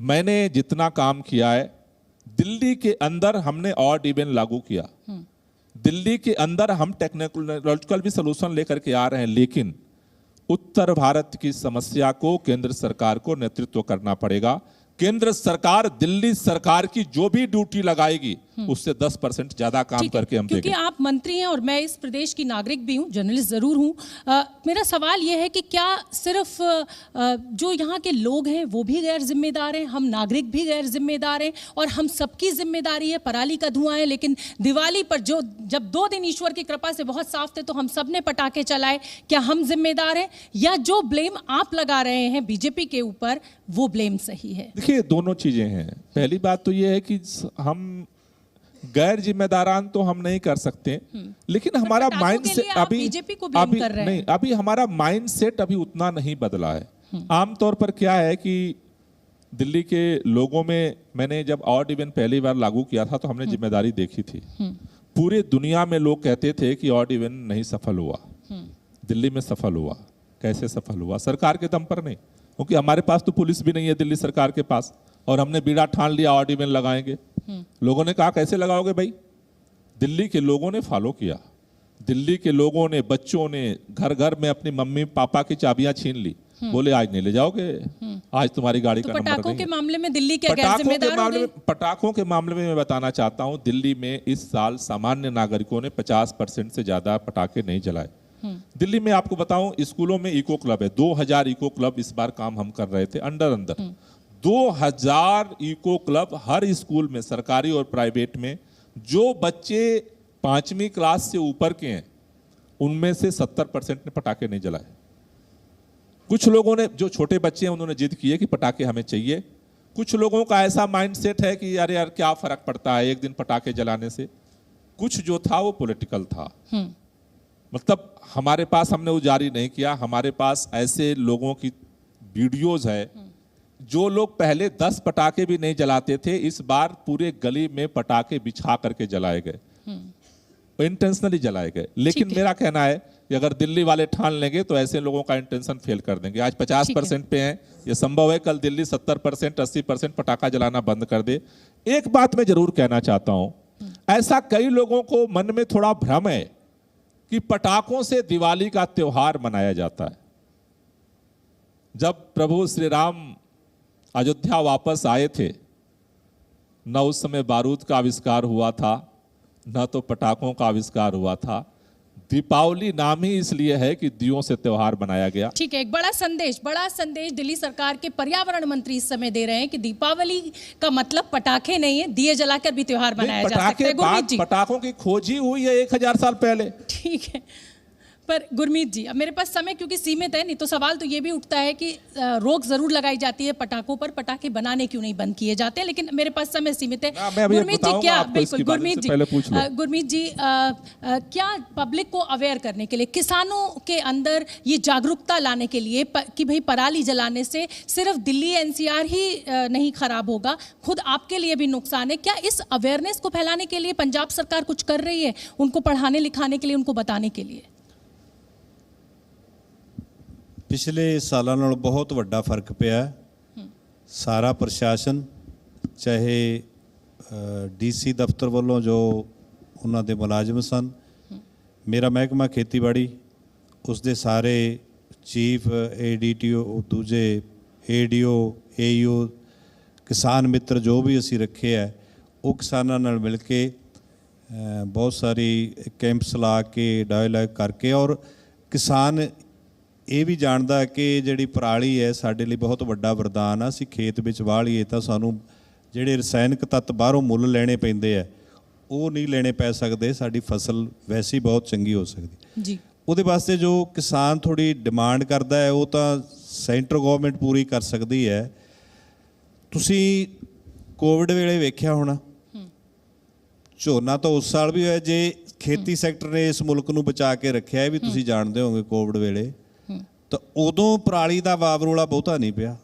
मैंने जितना काम किया है, दिल्ली के अंदर हमने ऑड इवन लागू किया, दिल्ली के अंदर हम टेक्नोलॉजिकल भी सोल्यूशन लेकर के आ रहे हैं, लेकिन उत्तर भारत की समस्या को केंद्र सरकार को नेतृत्व करना पड़ेगा। केंद्र सरकार दिल्ली सरकार की जो भी ड्यूटी लगाएगी उससे 10% ज्यादा काम करके हम क्योंकि आप मंत्री हैं और मैं इस प्रदेश की नागरिक भी हूं, जर्नलिस्ट जरूर हूं। मेरा सवाल यह है कि क्या सिर्फ जो यहाँ के लोग हैं वो भी गैर जिम्मेदार हैं, हम नागरिक भी गैर जिम्मेदार हैं, और हम सबकी जिम्मेदारी है? पराली का धुआं है, लेकिन दिवाली पर जब 2 दिन ईश्वर की कृपा से बहुत साफ थे तो हम सब ने पटाखे चलाए, क्या हम जिम्मेदार हैं, या जो ब्लेम आप लगा रहे हैं बीजेपी के ऊपर वो ब्लेम सही है? देखिए, दोनों चीजें हैं। पहली बात तो ये है कि हम गैर जिम्मेदारान तो हम नहीं कर सकते, लेकिन हमारा माइंड सेट अभी नहीं, अभी हमारा माइंड सेट अभी उतना नहीं बदला है। आमतौर पर क्या है कि दिल्ली के लोगों में, मैंने जब ऑड इवन पहली बार लागू किया था तो हमने जिम्मेदारी देखी थी। पूरे दुनिया में लोग कहते थे कि ऑड इवन नहीं सफल हुआ, दिल्ली में सफल हुआ। कैसे सफल हुआ? सरकार के दम पर नहीं, क्योंकि हमारे पास तो पुलिस भी नहीं है दिल्ली सरकार के पास, और हमने बीड़ा ठान लिया ऑड इवन लगाएंगे। लोगों ने कहा कैसे लगाओगे भाई? दिल्ली के लोगों ने फॉलो किया। दिल्ली के लोगों ने, बच्चों ने घर घर में अपनी मम्मी पापा की चाबियां छीन ली, बोले आज नहीं ले जाओगे, आज तुम्हारी गाड़ी का नंबर नहीं। पटाखों के मामले में दिल्ली के गैर जिम्मेदार हो गए? पटाखों के मामले में मैं बताना चाहता हूं, दिल्ली में इस साल सामान्य नागरिकों ने 50% से ज्यादा पटाखे नहीं जलाए। दिल्ली में आपको बताऊं, स्कूलों में इको क्लब है, 2000 इको क्लब इस बार काम हम कर रहे थे अंदर 2000 इको क्लब हर स्कूल में, सरकारी और प्राइवेट में। जो बच्चे 5वीं क्लास से ऊपर के हैं उनमें से 70% ने पटाखे नहीं जलाए। कुछ लोगों ने, जो छोटे बच्चे हैं, उन्होंने जिद की है कि पटाखे हमें चाहिए। कुछ लोगों का ऐसा माइंडसेट है कि अरे यार क्या फर्क पड़ता है एक दिन पटाखे जलाने से। कुछ जो था वो पॉलिटिकल था। मतलब हमारे पास, हमने वो जारी नहीं किया, हमारे पास ऐसे लोगों की वीडियोज है जो लोग पहले 10 पटाखे भी नहीं जलाते थे, इस बार पूरे गली में पटाखे बिछा करके जलाए गए, इंटेंशनली जलाए गए। लेकिन मेरा कहना है कि अगर दिल्ली वाले ठान लेंगे तो ऐसे लोगों का इंटेंशन फेल कर देंगे। आज 50% पे हैं, ये संभव है कल दिल्ली 70% 80% पटाखा जलाना बंद कर दे। एक बात मैं जरूर कहना चाहता हूं, ऐसा कई लोगों को मन में थोड़ा भ्रम है कि पटाखों से दिवाली का त्योहार मनाया जाता है। जब प्रभु श्री राम अयोध्या वापस आए थे, न उस समय बारूद का आविष्कार हुआ था, न तो पटाखों का आविष्कार हुआ था। दीपावली नाम ही इसलिए है कि दियों से त्योहार बनाया गया। ठीक है, एक बड़ा संदेश दिल्ली सरकार के पर्यावरण मंत्री इस समय दे रहे हैं कि दीपावली का मतलब पटाखे नहीं है, दिए जलाकर भी त्योहार मनाया जा सकता है। गुरमीत जी, पटाखों की खोज ही हुई है 1000 साल पहले। ठीक है, पर गुरमीत जी, अब मेरे पास समय क्योंकि सीमित है, नहीं तो सवाल तो ये भी उठता है कि रोक जरूर लगाई जाती है पटाखों पर, पटाखे बनाने क्यों नहीं बंद किए जाते हैं, लेकिन मेरे पास समय सीमित है। गुरमीत जी, क्या बिल्कुल गुरमीत जी, क्या पब्लिक को अवेयर करने के लिए, किसानों के अंदर ये जागरूकता लाने के लिए कि भाई पराली जलाने से सिर्फ दिल्ली एनसीआर ही नहीं खराब होगा, खुद आपके लिए भी नुकसान है, क्या इस अवेयरनेस को फैलाने के लिए पंजाब सरकार कुछ कर रही है, उनको पढ़ाने लिखाने के लिए, उनको बताने के लिए? पिछले सालों नालों बहुत वड्डा फर्क पिया। सारा प्रशासन, चाहे डीसी दफ्तर वालों जो उन्होंने मुलाजिम सन, मेरा महकमा खेतीबाड़ी, उसके सारे चीफ ADTO, दूजे ADO, AU, किसान मित्र जो भी असी रखे है, वो किसानों नाल मिल के बहुत सारी कैंप्स ला के डायलॉग करके, और किसान ਇਹ ਵੀ ਜਾਣਦਾ ਕਿ ਜਿਹੜੀ ਪਰਾਲੀ ਹੈ ਸਾਡੇ ਲਈ ਬਹੁਤ ਵੱਡਾ ਵਰਦਾਨ ਆ। ਅਸੀਂ ਖੇਤ ਵਿੱਚ ਵਾਹ ਲਈਏ ਤਾਂ ਸਾਨੂੰ ਜਿਹੜੇ ਰਸਾਇਣਕ ਤੱਤ ਬਾਹਰੋਂ ਮੁੱਲ ਲੈਣੇ ਪੈਂਦੇ ਆ ਉਹ ਨਹੀਂ ਲੈਣੇ ਪੈ ਸਕਦੇ, ਸਾਡੀ ਫਸਲ ਵੈਸੇ ਹੀ ਬਹੁਤ ਚੰਗੀ ਹੋ ਸਕਦੀ ਜੀ। ਉਹਦੇ ਵਾਸਤੇ ਜੋ ਕਿਸਾਨ ਥੋੜੀ ਡਿਮਾਂਡ ਕਰਦਾ ਹੈ ਉਹ ਤਾਂ ਸੈਂਟਰ ਗਵਰਨਮੈਂਟ ਪੂਰੀ ਕਰ ਸਕਦੀ ਹੈ। ਤੁਸੀਂ ਕੋਵਿਡ ਵੇਲੇ ਵੇਖਿਆ ਹੋਣਾ, ਝੋਨਾ ਤਾਂ ਉਸ ਸਾਲ ਵੀ ਹੋਇਆ। ਜੇ ਖੇਤੀ ਸੈਕਟਰ ਨੇ ਇਸ ਮੁਲਕ ਨੂੰ ਬਚਾ ਕੇ ਰੱਖਿਆ, ਇਹ ਵੀ ਤੁਸੀਂ ਜਾਣਦੇ ਹੋਵੋਗੇ, ਕੋਵਿਡ ਵੇਲੇ ਤਾਂ ਉਦੋਂ ਪਰਾਲੀ ਦਾ ਵਾਵਰੋਲਾ ਬਹੁਤਾ ਨਹੀਂ ਪਿਆ,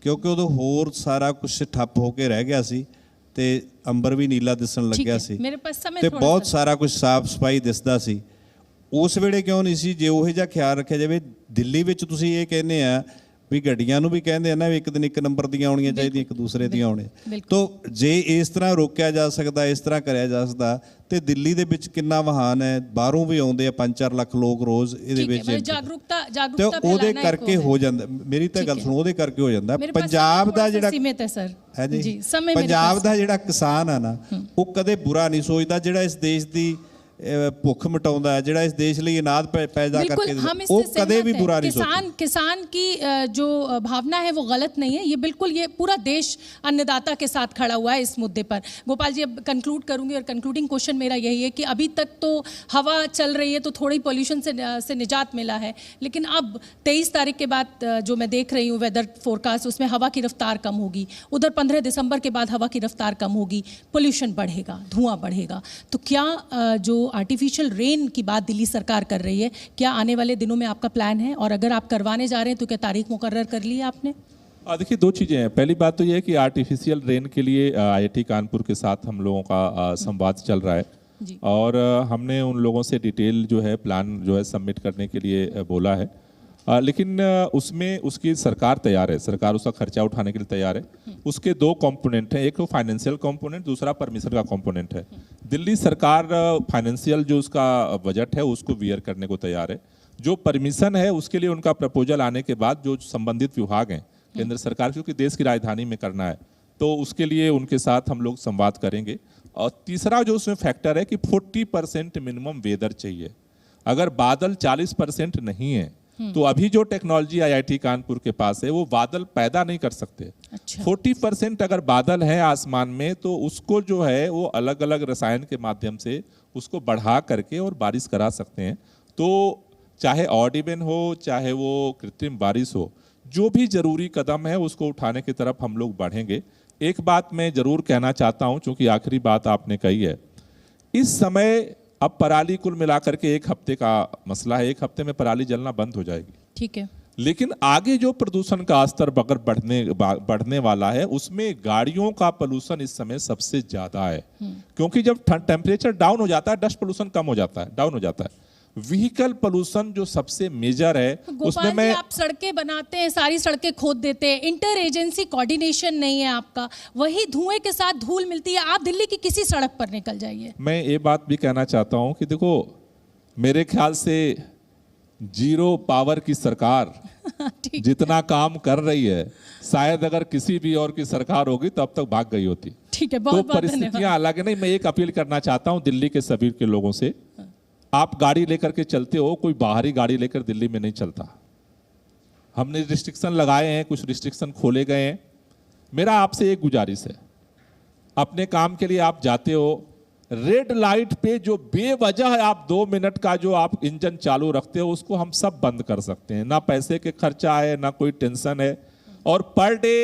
ਕਿਉਂਕਿ ਉਦੋਂ ਹੋਰ ਸਾਰਾ ਕੁਝ ਠੱਪ ਹੋ ਕੇ ਰਹਿ ਗਿਆ ਸੀ ਤੇ ਅੰਬਰ ਵੀ ਨੀਲਾ ਦਿਸਣ ਲੱਗਿਆ ਸੀ ਤੇ ਬਹੁਤ ਸਾਰਾ ਕੁਝ ਸਾਫ਼ ਸਫਾਈ ਦਿਸਦਾ ਸੀ। ਉਸ ਵੇਲੇ ਕਿਉਂ ਨਹੀਂ ਸੀ? ਜੇ ਉਹੋ ਜਿਹਾ ਖਿਆਲ ਰੱਖਿਆ ਜਾਵੇ। ਦਿੱਲੀ ਵਿੱਚ ਤੁਸੀਂ ਇਹ ਕਹਿੰਦੇ ਆ ਵੀ ਗੱਡੀਆਂ ਨੂੰ ਵੀ ਕਹਿੰਦੇ ਆ ਨਾ ਵੀ ਇੱਕ ਦਿਨ ਇੱਕ ਨੰਬਰ ਦੀਆਂ ਆਉਣੀਆਂ ਚਾਹੀਦੀਆਂ, ਇੱਕ ਦੂਸਰੇ ਦੀਆਂ ਆਉਣੀਆਂ। ਤਾਂ ਜੇ ਇਸ ਤਰ੍ਹਾਂ ਰੋਕਿਆ ਜਾ ਸਕਦਾ, ਇਸ ਤਰ੍ਹਾਂ ਕਰਿਆ ਜਾ ਸਕਦਾ, ਤੇ ਦਿੱਲੀ ਦੇ ਵਿੱਚ ਕਿੰਨਾ ਵਾਹਨ ਹੈ, ਬਾਹਰੋਂ ਵੀ ਆਉਂਦੇ ਆ 5-4 ਲੱਖ ਲੋਕ ਰੋਜ਼ ਇਹਦੇ ਵਿੱਚ, ਤੇ ਉਹਦੇ ਕਰਕੇ ਹੋ ਜਾਂਦਾ। ਮੇਰੀ ਤਾਂ ਗੱਲ ਸੁਣੋ, ਉਹਦੇ ਕਰਕੇ ਹੋ ਜਾਂਦਾ। ਪੰਜਾਬ ਦਾ ਜਿਹੜਾ ਪੰਜਾਬ ਦਾ ਜਿਹੜਾ ਕਿਸਾਨ ਆ ਨਾ, ਉਹ ਕਦੇ ਬੁਰਾ ਨਹੀਂ ਸੋਚਦਾ। ਜਿਹੜਾ ਇਸ ਦੇਸ਼ ਦੀ भुख मिटाउंदा है, जिहड़ा इस देश लिए अनाज पैदा करके, वो कदे भी बुरा नहीं सोचता। किसान की जो भावना है वो गलत नहीं है, ये बिल्कुल, ये पूरा देश अन्नदाता के साथ खड़ा हुआ है इस मुद्दे पर। गोपाल जी, अब कंक्लूड करूंगी और कंक्लूडिंग क्वेश्चन मेरा यही है कि अभी तक तो हवा चल रही है तो थोड़ी पॉल्यूशन से निजात मिला है, लेकिन अब 23 तारीख के बाद जो मैं देख रही हूँ वेदर फोरकास्ट, उसमें हवा की रफ्तार कम होगी। उधर 15 दिसंबर के बाद हवा की रफ्तार कम होगी, पोल्यूशन बढ़ेगा, धुआं बढ़ेगा। तो क्या जो आर्टिफिशियल रेन की बात दिल्ली सरकार कर रही है, क्या आने वाले दिनों में आपका प्लान है, और अगर आप करवाने जा रहे हैं तो क्या तारीख मुकर्रर कर ली है आपने? देखिए, दो चीज़ें हैं। पहली बात तो ये है कि आर्टिफिशियल रेन के लिए IIT कानपुर के साथ हम लोगों का संवाद चल रहा है, और हमने उन लोगों से डिटेल जो है प्लान जो है सबमिट करने के लिए बोला है। लेकिन उसमें उसकी सरकार तैयार है, सरकार उसका खर्चा उठाने के लिए तैयार है। उसके दो कंपोनेंट हैं, एक तो फाइनेंशियल कंपोनेंट, दूसरा परमिशन का कंपोनेंट है। दिल्ली सरकार फाइनेंशियल जो उसका बजट है उसको वियर करने को तैयार है। जो परमिशन है उसके लिए उनका प्रपोजल आने के बाद जो संबंधित विभाग हैं केंद्र सरकार, क्योंकि देश की राजधानी में करना है, तो उसके लिए उनके साथ हम लोग संवाद करेंगे। और तीसरा जो उसमें फैक्टर है कि 40% मिनिमम वेदर चाहिए। अगर बादल 40% नहीं है तो अभी जो टेक्नोलॉजी IIT कानपुर के पास है वो बादल पैदा नहीं कर सकते। 40% अगर बादल है आसमान में तो उसको जो है वो अलग अलग रसायन के माध्यम से उसको बढ़ा करके और बारिश करा सकते हैं। तो चाहे ऑड इवन हो, चाहे वो कृत्रिम बारिश हो, जो भी जरूरी कदम है उसको उठाने की तरफ हम लोग बढ़ेंगे। एक बात मैं जरूर कहना चाहता हूं, चूंकि आखिरी बात आपने कही है, इस समय अब पराली कुल मिलाकर के 1 हफ्ते का मसला है, 1 हफ्ते में पराली जलना बंद हो जाएगी, ठीक है। लेकिन आगे जो प्रदूषण का स्तर अगर बढ़ने वाला है उसमें गाड़ियों का पोल्यूशन इस समय सबसे ज्यादा है, क्योंकि जब टेम्परेचर डाउन हो जाता है डस्ट पोल्यूशन कम हो जाता है, डाउन हो जाता है। व्हीकल पोल्यूशन जो सबसे मेजर है, उसमें मैं, आप सड़कें बनाते हैं, सारी सड़कें खोद देते हैं, इंटर एजेंसी कोऑर्डिनेशन नहीं है आपका, वही धुएं के साथ धूल मिलती है। आप दिल्ली की किसी सड़क पर निकल जाइए। मैं ये बात भी कहना चाहता हूं कि देखो, मेरे ख्याल से जीरो पावर की सरकार जितना काम कर रही है, शायद अगर किसी भी और की सरकार होगी तो अब तक भाग गई होती। ठीक है, तो परिस्थितियां अलग है। नहीं, मैं एक अपील करना चाहता हूं दिल्ली के सभी के लोगों से आप गाड़ी लेकर के चलते हो, कोई बाहरी गाड़ी लेकर दिल्ली में नहीं चलता। हमने रिस्ट्रिक्शन लगाए हैं, कुछ रिस्ट्रिक्शन खोले गए हैं। मेरा आपसे एक गुजारिश है, अपने काम के लिए आप जाते हो, रेड लाइट पे जो बेवजह आप 2 मिनट का जो आप इंजन चालू रखते हो, उसको हम सब बंद कर सकते हैं। ना पैसे के खर्चा है, ना कोई टेंशन है। और पर डे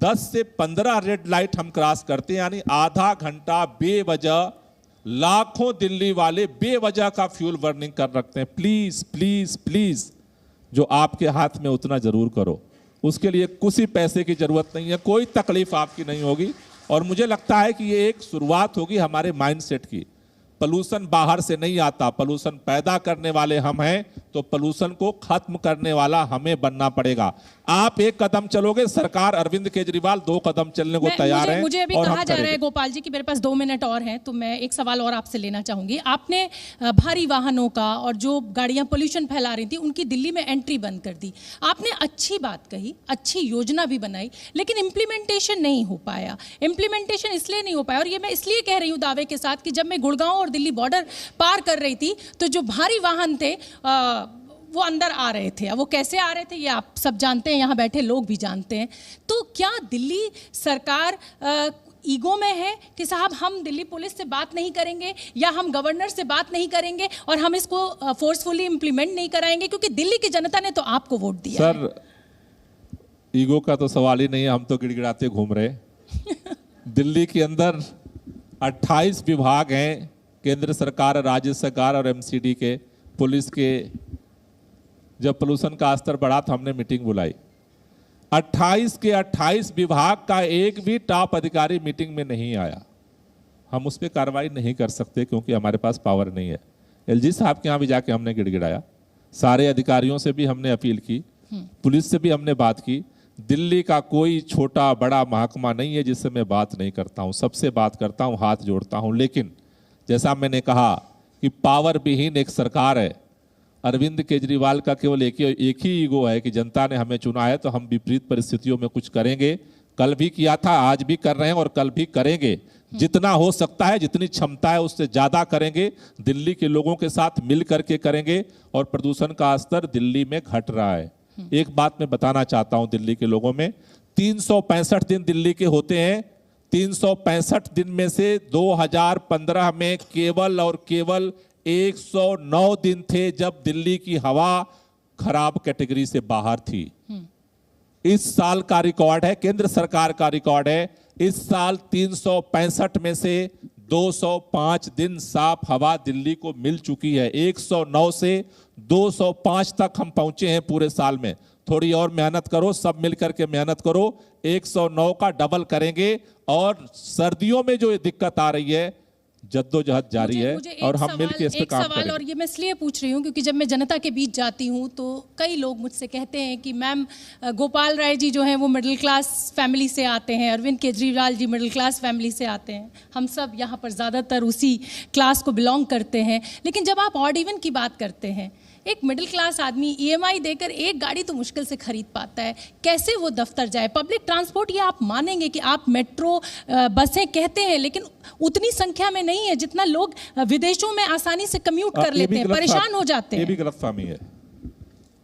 10 से 15 रेड लाइट हम क्रॉस करते हैं, यानी आधा घंटा बेवजह लाखों दिल्ली वाले बेवजह का फ्यूल बर्निंग कर रखते हैं। प्लीज प्लीज प्लीज, जो आपके हाथ में उतना जरूर करो। उसके लिए कुछ ही पैसे की जरूरत नहीं है, कोई तकलीफ आपकी नहीं होगी। और मुझे लगता है कि ये एक शुरुआत होगी हमारे माइंडसेट की। पोल्यूशन बाहर से नहीं आता, पोल्यूशन पैदा करने वाले हम हैं, तो पोल्यूशन को खत्म करने वाला हमें बनना पड़ेगा। आप एक कदम चलोगे, सरकार अरविंद केजरीवाल 2 कदम चलने को तैयार है। मुझे अभी कहा जा रहा है गोपाल जी कि मेरे पास 2 मिनट और हैं, तो मैं एक सवाल और आपसे लेना चाहूंगी। आपने भारी वाहनों का और जो गाड़ियां पोल्यूशन फैला रही थी उनकी दिल्ली में एंट्री बंद कर दी। आपने अच्छी बात कही, अच्छी योजना भी बनाई, लेकिन इम्प्लीमेंटेशन नहीं हो पाया। इम्प्लीमेंटेशन इसलिए नहीं हो पाया, और ये मैं इसलिए कह रही हूँ दावे के साथ कि जब मैं गुड़गांव और दिल्ली बॉर्डर पार कर रही थी तो जो भारी वाहन थे वो अंदर आ रहे थे। अब वो कैसे आ रहे थे ये आप सब जानते हैं, यहाँ बैठे लोग भी जानते हैं। तो क्या दिल्ली सरकार ईगो में है कि साहब हम दिल्ली पुलिस से बात नहीं करेंगे या हम गवर्नर से बात नहीं करेंगे और हम इसको फोर्सफुली इंप्लीमेंट नहीं कराएंगे, क्योंकि दिल्ली की जनता ने तो आपको वोट दिया सर है। ईगो का तो सवाल ही नहीं है, हम तो गिड़गिड़ाते घूम रहे। दिल्ली के अंदर 28 विभाग हैं, केंद्र सरकार, राज्य सरकार और एमसीडी के, पुलिस के। जब पोल्यूशन का स्तर बढ़ा तो हमने मीटिंग बुलाई। 28 के 28 विभाग का एक भी टॉप अधिकारी मीटिंग में नहीं आया। हम उस पर कार्रवाई नहीं कर सकते क्योंकि हमारे पास पावर नहीं है। एलजी साहब के यहाँ भी जाके हमने गिड़गिड़ाया, सारे अधिकारियों से भी हमने अपील की, पुलिस से भी हमने बात की। दिल्ली का कोई छोटा बड़ा महकमा नहीं है जिससे मैं बात नहीं करता हूँ, सबसे बात करता हूँ, हाथ जोड़ता हूँ। लेकिन जैसा मैंने कहा कि पावर विहीन एक सरकार है। अरविंद केजरीवाल का केवल एक ही ईगो है कि जनता ने हमें चुना है तो हम विपरीत परिस्थितियों में कुछ करेंगे। कल भी किया था, आज भी कर रहे हैं और कल भी करेंगे। जितना हो सकता है, जितनी क्षमता है उससे ज्यादा करेंगे। दिल्ली के लोगों के साथ मिल करके करेंगे। और प्रदूषण का स्तर दिल्ली में घट रहा है। एक बात मैं बताना चाहता हूं दिल्ली के लोगों में, 365 दिन दिल्ली के होते हैं। 365 दिन में से 2015 में केवल और केवल 109 दिन थे जब दिल्ली की हवा खराब कैटेगरी से बाहर थी। इस साल का रिकॉर्ड है, केंद्र सरकार का रिकॉर्ड है, इस साल 365 में से 205 दिन साफ हवा दिल्ली को मिल चुकी है। 109 से 205 तक हम पहुंचे हैं पूरे साल में। थोड़ी और मेहनत करो, सब मिलकर के मेहनत करो, 109 का डबल करेंगे। और सर्दियों में जो दिक्कत आ रही है, जद्दोजहद जारी है और हम मिलकर इस पे काम करेंगे। और ये मैं इसलिए पूछ रही हूँ क्योंकि जब मैं जनता के बीच जाती हूँ तो कई लोग मुझसे कहते हैं कि मैम गोपाल राय जी जो हैं वो मिडिल क्लास फैमिली से आते हैं, Arvind Kejriwal ji middle class family से आते हैं, हम सब यहाँ पर ज़्यादातर उसी क्लास को बिलोंग करते हैं। लेकिन जब आप ऑड इवन की बात करते हैं, एक मिडिल क्लास आदमी ईएमआई देकर एक गाड़ी तो मुश्किल से खरीद पाता है, कैसे वो दफ्तर जाए? पब्लिक ट्रांसपोर्ट, ये आप मानेंगे कि आप मेट्रो बसें कहते हैं लेकिन उतनी संख्या में नहीं है जितना लोग विदेशों में आसानी से कम्यूट कर लेते हैं, परेशान हो जाते हैं। ये भी गलतफहमी है।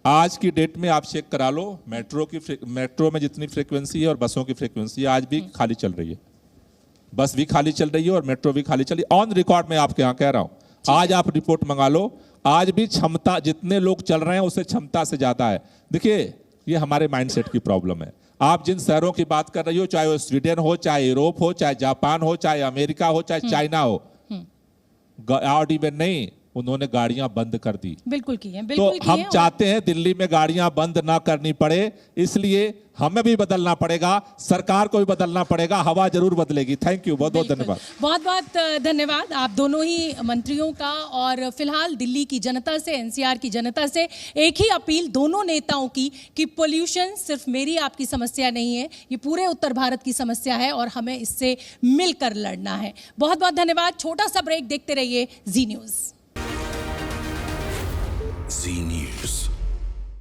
आज की डेट में आप चेक करा लो, मेट्रो में जितनी फ्रीक्वेंसी है और बसों की फ्रीक्वेंसी आज भी खाली चल रही है। बस भी खाली चल रही है और मेट्रो भी खाली चल रही है। ऑन रिकॉर्ड में आपके यहाँ कह रहा हूं, आज आप रिपोर्ट मंगा लो, आज भी क्षमता, जितने लोग चल रहे हैं उससे क्षमता से ज्यादा है। देखिए, ये हमारे माइंडसेट की प्रॉब्लम है। आप जिन शहरों की बात कर रही हो, चाहे वो स्वीडन हो, चाहे यूरोप हो, चाहे जापान हो, चाहे अमेरिका हो, चाहे चाइना हो, ऑड इवन नहीं, उन्होंने गाड़ियां बंद कर दी। बिल्कुल की है, तो हम चाहते हैं दिल्ली में गाड़ियां बंद ना करनी पड़े, इसलिए हमें भी बदलना पड़ेगा, सरकार को भी बदलना पड़ेगा, हवा जरूर बदलेगी। थैंक यू, बहुत बहुत धन्यवाद। बहुत बहुत धन्यवाद आप दोनों ही मंत्रियों का। और फिलहाल दिल्ली की जनता से, एनसीआर की जनता से एक ही अपील दोनों नेताओं की कि पोल्यूशन सिर्फ मेरी आपकी समस्या नहीं है, ये पूरे उत्तर भारत की समस्या है और हमें इससे मिलकर लड़ना है। बहुत बहुत धन्यवाद। छोटा सा ब्रेक, देखते रहिए जी न्यूज़।